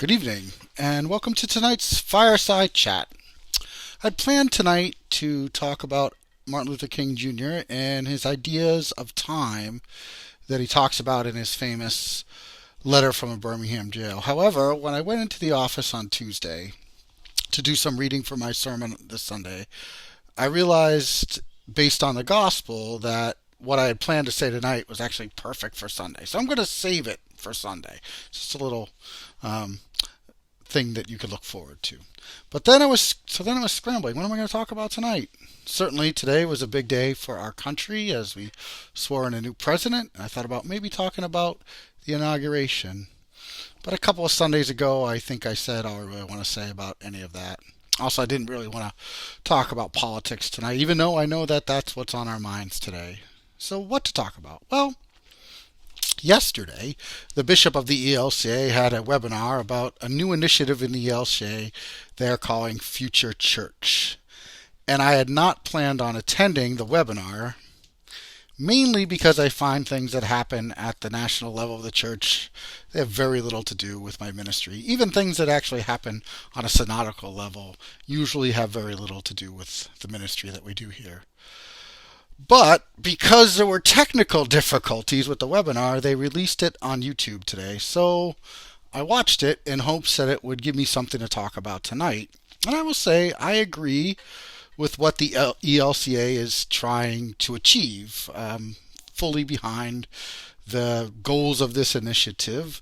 Good evening, and welcome to tonight's Fireside Chat. I'd planned tonight to talk about Martin Luther King Jr. and his ideas of time that he talks about in his famous letter from a Birmingham jail. However, when I went into the office on Tuesday to do some reading for my sermon this Sunday, I realized, based on the gospel, that what I had planned to say tonight was actually perfect for Sunday. So I'm going to save it for Sunday. Just a little thing that you could look forward to. But then I was scrambling. What am I going to talk about tonight? Certainly today was a big day for our country as we swore in a new president. I thought about maybe talking about the inauguration. But a couple of Sundays ago, I think I said all I really want to say about any of that. Also, I didn't really want to talk about politics tonight, even though I know that that's what's on our minds today. So what to talk about? Well, yesterday, the bishop of the ELCA had a webinar about a new initiative in the ELCA they're calling Future Church. And I had not planned on attending the webinar, mainly because I find things that happen at the national level of the church, they have very little to do with my ministry. Even things that actually happen on a synodical level usually have very little to do with the ministry that we do here. But because there were technical difficulties with the webinar, they released it on YouTube today. So I watched it in hopes that it would give me something to talk about tonight. And I will say I agree with what the ELCA is trying to achieve. Fully behind the goals of this initiative.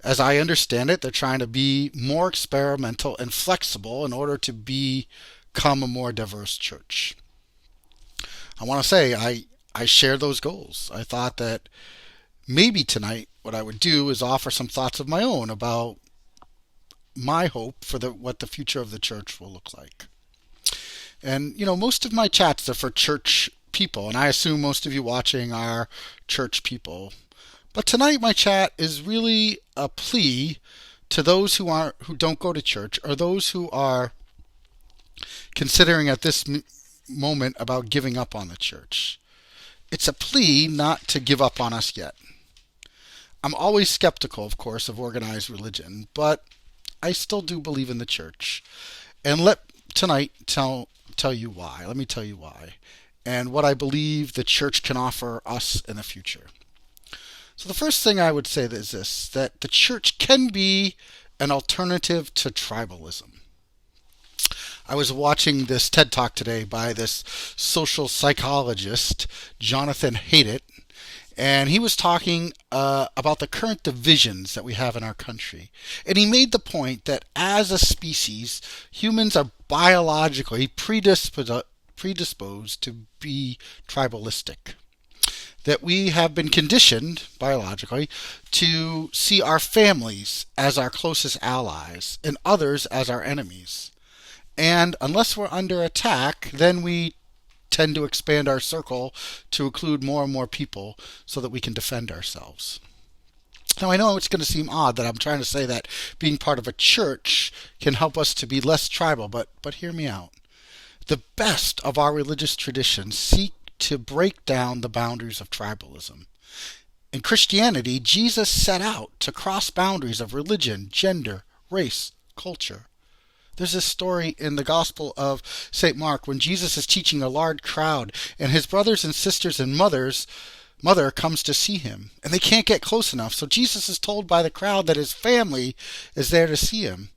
As I understand it, they're trying to be more experimental and flexible in order to become a more diverse church. I want to say I share those goals. I thought that maybe tonight what I would do is offer some thoughts of my own about my hope for what the future of the church will look like. And, most of my chats are for church people, and I assume most of you watching are church people. But tonight my chat is really a plea to those who don't go to church, or those who are considering at this moment about giving up on the church. It's a plea not to give up on us yet. I'm always skeptical, of course, of organized religion, but I still do believe in the church. And let tonight tell you why. Let me tell you why. And what I believe the church can offer us in the future. So the first thing I would say is this, that the church can be an alternative to tribalism. I was watching this TED Talk today by this social psychologist, Jonathan Haidt, and he was talking about the current divisions that we have in our country. And he made the point that as a species, humans are biologically predisposed to be tribalistic. That we have been conditioned, biologically, to see our families as our closest allies and others as our enemies. And unless we're under attack, then we tend to expand our circle to include more and more people so that we can defend ourselves. Now, I know it's going to seem odd that I'm trying to say that being part of a church can help us to be less tribal, but hear me out. The best of our religious traditions seek to break down the boundaries of tribalism. In Christianity, Jesus set out to cross boundaries of religion, gender, race, culture. There's this story in the Gospel of St. Mark when Jesus is teaching a large crowd and his brothers and sisters and mother comes to see him and they can't get close enough. So Jesus is told by the crowd that his family is there to see him.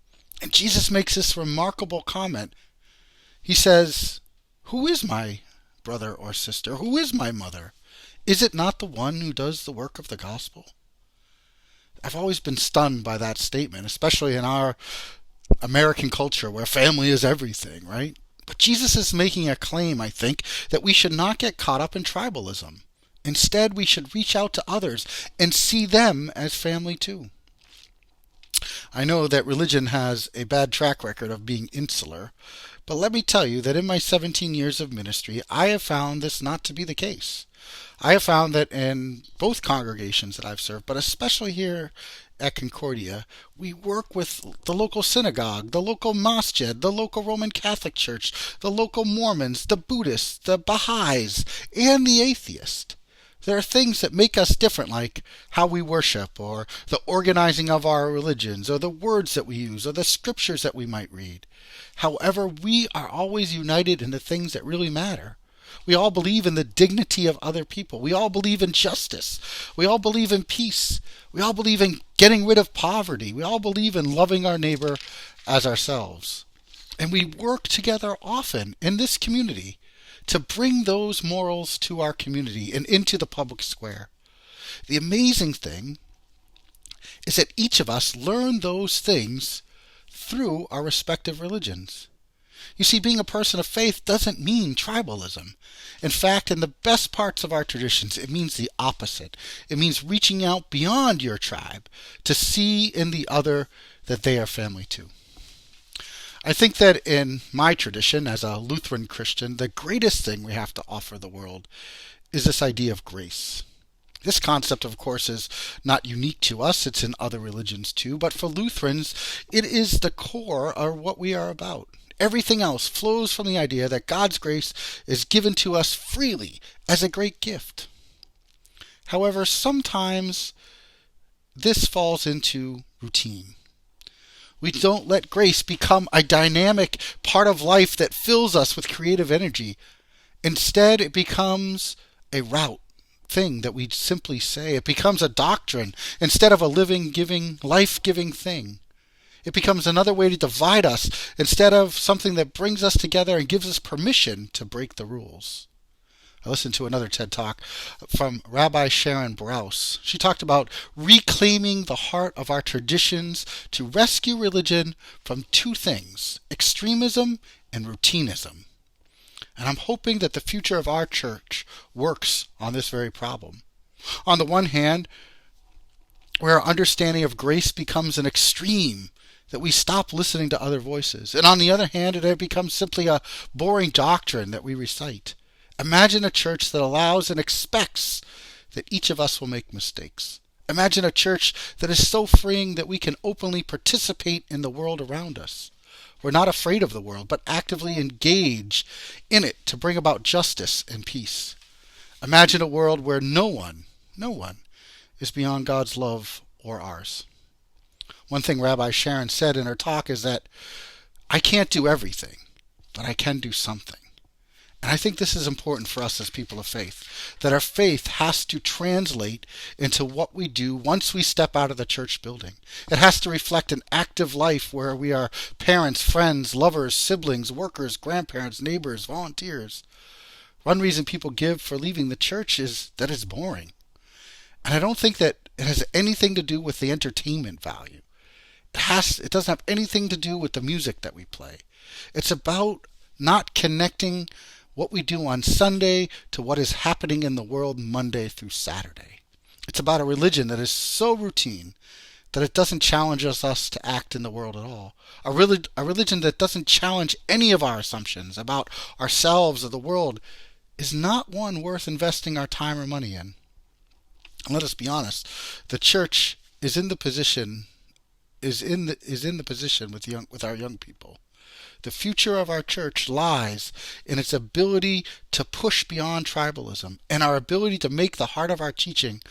And Jesus makes this remarkable comment. He says, "Who is my brother or sister? Who is my mother? Is it not the one who does the work of the gospel?" I've always been stunned by that statement, especially in our American culture where family is everything, right? But Jesus is making a claim, I think, that we should not get caught up in tribalism. Instead, we should reach out to others and see them as family too. I know that religion has a bad track record of being insular, but let me tell you that in my 17 years of ministry, I have found this not to be the case. I have found that in both congregations that I've served, but especially here at Concordia, we work with the local synagogue, the local masjid, the local Roman Catholic Church, the local Mormons, the Buddhists, the Baha'is, and the atheists. There are things that make us different, like how we worship, or the organizing of our religions, or the words that we use, or the scriptures that we might read. However, we are always united in the things that really matter. We all believe in the dignity of other people. We all believe in justice. We all believe in peace. We all believe in getting rid of poverty. We all believe in loving our neighbor as ourselves. And we work together often in this community to bring those morals to our community and into the public square. The amazing thing is that each of us learn those things through our respective religions. You see, being a person of faith doesn't mean tribalism. In fact, in the best parts of our traditions, it means the opposite. It means reaching out beyond your tribe to see in the other that they are family too. I think that in my tradition, as a Lutheran Christian, the greatest thing we have to offer the world is this idea of grace. This concept, of course, is not unique to us. It's in other religions too. But for Lutherans, it is the core of what we are about. Everything else flows from the idea that God's grace is given to us freely as a great gift. However, sometimes this falls into routine. We don't let grace become a dynamic part of life that fills us with creative energy. Instead, it becomes a route thing that we simply say. It becomes a doctrine instead of a living, giving, life-giving thing. It becomes another way to divide us instead of something that brings us together and gives us permission to break the rules. I listened to another TED Talk from Rabbi Sharon Brous. She talked about reclaiming the heart of our traditions to rescue religion from two things, extremism and routinism. And I'm hoping that the future of our church works on this very problem. On the one hand, where our understanding of grace becomes an extreme, that we stop listening to other voices. And on the other hand, it becomes simply a boring doctrine that we recite. Imagine a church that allows and expects that each of us will make mistakes. Imagine a church that is so freeing that we can openly participate in the world around us. We're not afraid of the world, but actively engage in it to bring about justice and peace. Imagine a world where no one is beyond God's love or ours. One thing Rabbi Sharon said in her talk is that I can't do everything, but I can do something. And I think this is important for us as people of faith, that our faith has to translate into what we do once we step out of the church building. It has to reflect an active life where we are parents, friends, lovers, siblings, workers, grandparents, neighbors, volunteers. One reason people give for leaving the church is that it's boring. And I don't think that it has anything to do with the entertainment value. It doesn't have anything to do with the music that we play. It's about not connecting what we do on Sunday to what is happening in the world Monday through Saturday. It's about a religion that is so routine that it doesn't challenge us to act in the world at all. A religion that doesn't challenge any of our assumptions about ourselves or the world is not one worth investing our time or money in. And let us be honest, the church is in the position with our young people. The future of our church lies in its ability to push beyond tribalism and our ability to make the heart of our teaching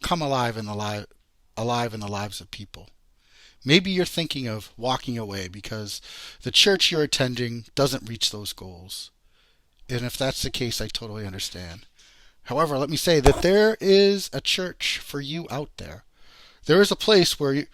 come alive in the lives of people. Maybe you're thinking of walking away because the church you're attending doesn't reach those goals. And if that's the case, I totally understand. However, let me say that there is a church for you out there. There is a place where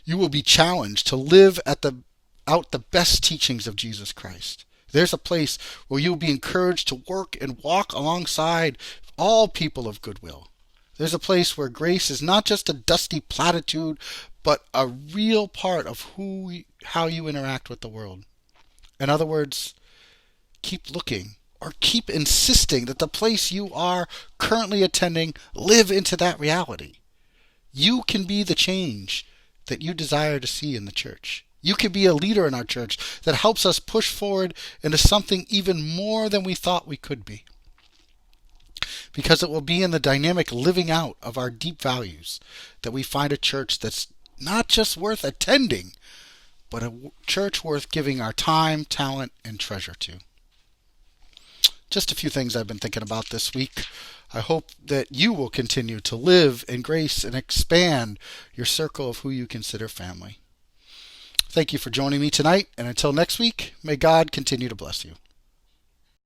you will be challenged to live out the best teachings of Jesus Christ. There's a place where you will be encouraged to work and walk alongside all people of goodwill. There's a place where grace is not just a dusty platitude, but a real part of how you interact with the world. In other words, keep looking or keep insisting that the place you are currently attending live into that reality. You can be the change that you desire to see in the church. You can be a leader in our church that helps us push forward into something even more than we thought we could be. Because it will be in the dynamic living out of our deep values that we find a church that's not just worth attending, but a church worth giving our time, talent, and treasure to. Just a few things I've been thinking about this week. I hope that you will continue to live in grace and expand your circle of who you consider family. Thank you for joining me tonight, and until next week, may God continue to bless you.